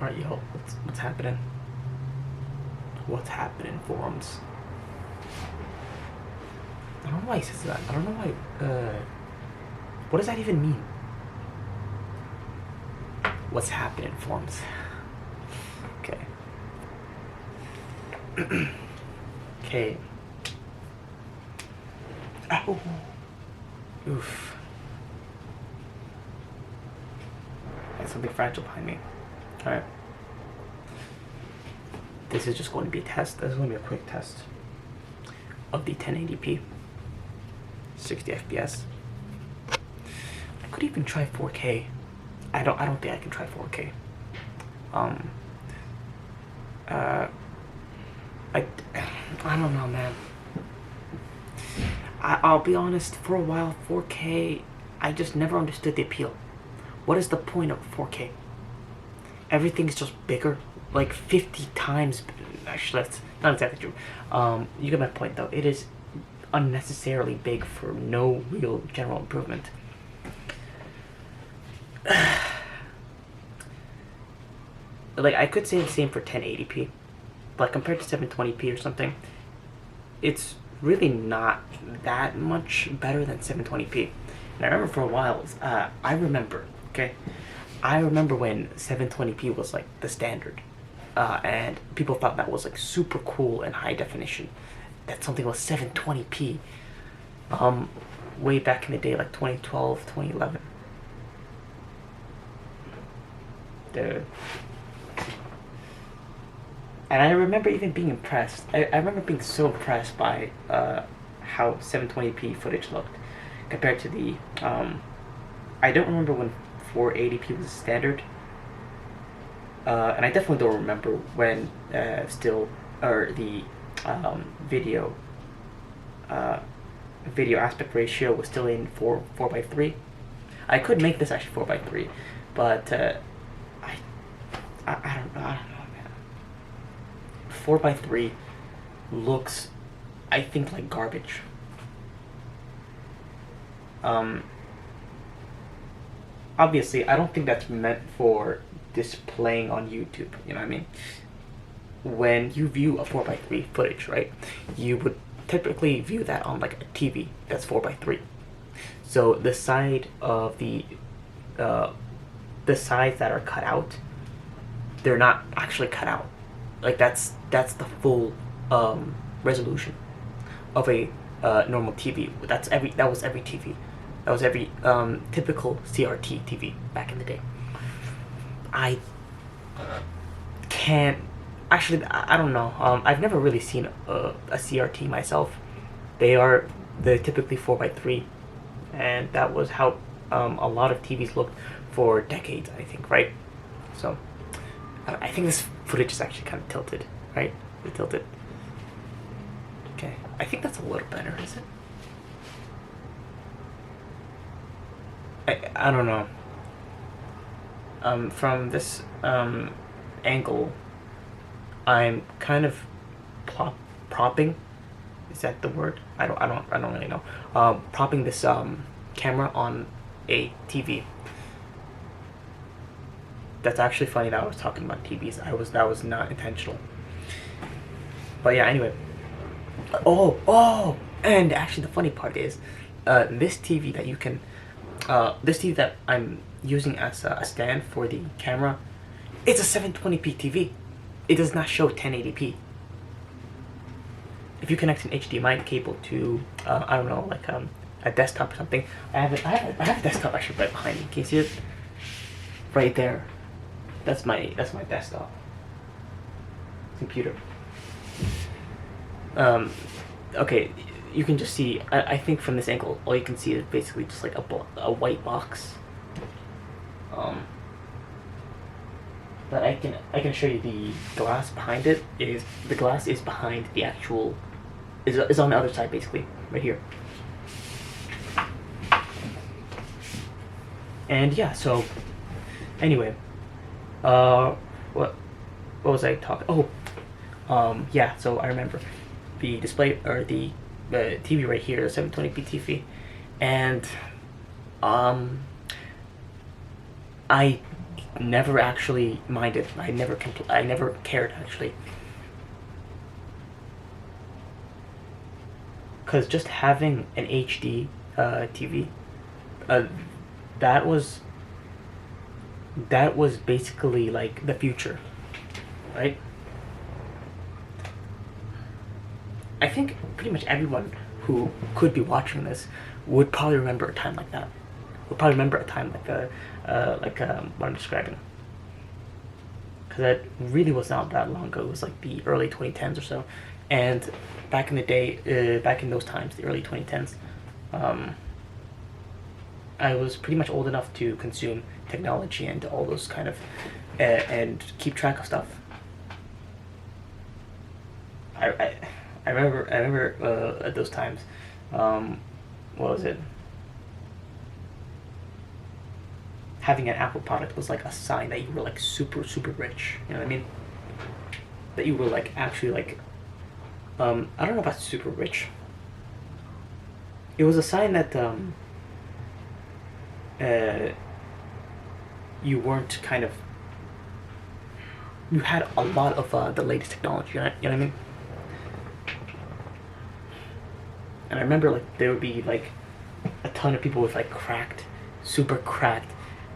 Alright, yo, what's happening? What's happening, forums? I don't know why he says that. I don't know why. What does that even mean? What's happening, forums? Okay. Okay. Ow. Oof. There's something fragile behind me. Alright. This is just going to be a test. This is going to be a quick test of the 1080p, 60 FPS. I could even try 4K. I don't think I can try 4K. I don't know, man. I'll be honest. For a while, 4K, I just never understood the appeal. What is the point of 4K? Everything's just bigger, like 50 times. Actually, that's not exactly true. You get my point, though. It is unnecessarily big for no real general improvement. Like, I could say the same for 1080p, but compared to 720p or something, it's really not that much better than 720p. And I remember for a while, I remember when 720p was like the standard, and people thought that was like super cool and high definition. That something was 720p, way back in the day, like 2012, 2011. Dude. And I remember even being impressed. I remember being so impressed by how 720p footage looked compared to the. I don't remember when 480p was standard, and I definitely don't remember when the video aspect ratio was still in 4:3. I could make this actually 4:3, but I don't know. 4:3 looks, I think, like garbage. Obviously, I don't think that's meant for displaying on YouTube. You know what I mean? When you view a 4:3 footage, right, you would typically view that on like a TV that's 4:3. So the side of the sides that are cut out, they're not actually cut out. Like that's the full resolution of a normal TV. That was every TV. That was every typical CRT TV back in the day. I can't actually. I don't know. I've never really seen a CRT myself. They're typically 4:3, and that was how a lot of TVs looked for decades, I think, right? So I think this footage is actually kind of tilted, right? It's tilted. Okay, I think that's a little better, is it? I don't know. From this angle, I'm kind of propping. Is that the word? I don't really know. Propping this camera on a TV. That's actually funny that I was talking about TVs. That was not intentional. But yeah, anyway. Oh, and actually the funny part is, this TV that I'm using as a stand for the camera, it's a 720p TV. It does not show 1080p. If you connect an HDMI cable to, I don't know, like a desktop or something. I have a desktop actually right behind me. Can you see it? Right there. That's my desktop computer. Okay, you can just see. I think from this angle, all you can see is basically just like a white box. But I can show you the glass behind it. The glass is behind the actual. Is on the other side, basically, right here. And yeah, so anyway. What was I talking? Oh, yeah. So I remember the display or the TV right here, 720p TV, and I never actually minded. I never cared actually. Because just having an HD TV, uh, that was that was basically like the future, right? I think pretty much everyone who could be watching this would probably remember a time like that. Would probably remember a time what I'm describing. Because that really was not that long ago. It was like the early 2010s or so, and back in the day, back in those times, the early 2010s, um, I was pretty much old enough to consume technology and all those kind of and keep track of stuff. I, I, I remember at those times. What was it? Having an Apple product was like a sign that you were like super super rich. You know what I mean? That you were like actually like I don't know about super rich. It was a sign that uh, you weren't kind of you had a lot of the latest technology. You know what I mean? And I remember like there would be like a ton of people with like cracked, super cracked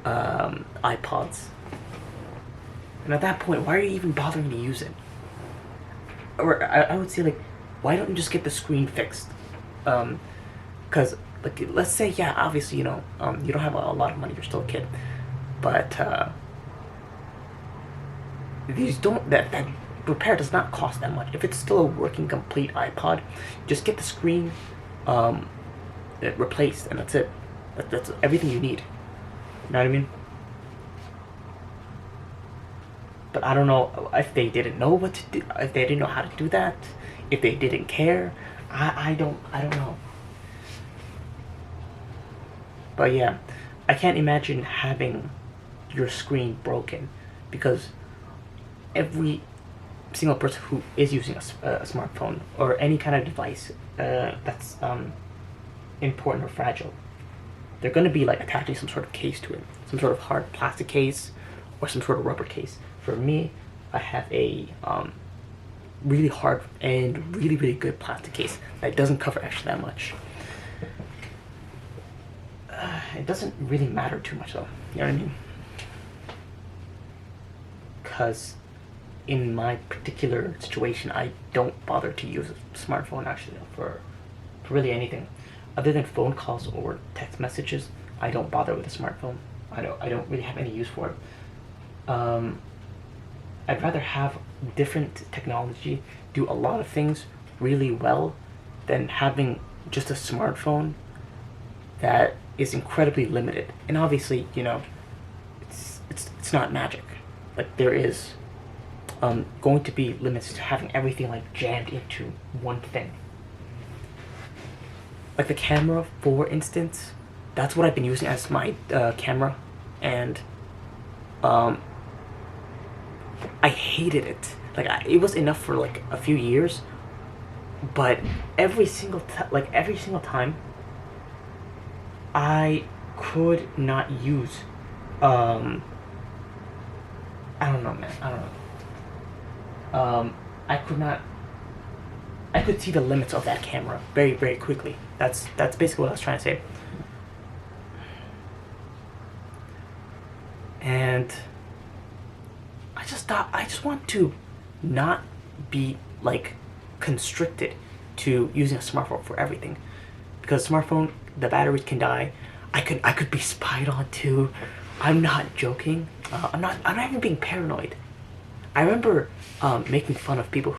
iPods. And at that point, why are you even bothering to use it? Or I would say like, why don't you just get the screen fixed? Because like let's say yeah, obviously you know you don't have a lot of money, you're still a kid, but these don't that repair does not cost that much. If it's still a working complete iPod, just get the screen replaced, and that's it. That's everything you need. You know what I mean? But I don't know if they didn't know what to do, if they didn't know how to do that, if they didn't care. I don't know. But yeah, I can't imagine having your screen broken because every single person who is using a smartphone or any kind of device that's important or fragile, they're going to be like attaching some sort of case to it, some sort of hard plastic case or some sort of rubber case. For me, I have a really hard and really really good plastic case that doesn't cover actually that much. It doesn't really matter too much though. You know what I mean? Because in my particular situation, I don't bother to use a smartphone actually for really anything, other than phone calls or text messages. I don't bother with a smartphone. I don't really have any use for it. I'd rather have different technology do a lot of things really well than having just a smartphone that is incredibly limited. And obviously, you know, it's not magic. Like there is going to be limits to having everything like jammed into one thing. Like the camera, for instance, that's what I've been using as my camera, and I hated it. Like it was enough for like a few years, but every single time, I could not use. I don't know, man. I don't know. I could not. I could see the limits of that camera very, very quickly. That's basically what I was trying to say. And I just thought I just want to not be like constricted to using a smartphone for everything, because smartphone the batteries can die. I could be spied on too. I'm not joking. I'm not even being paranoid. I remember making fun of people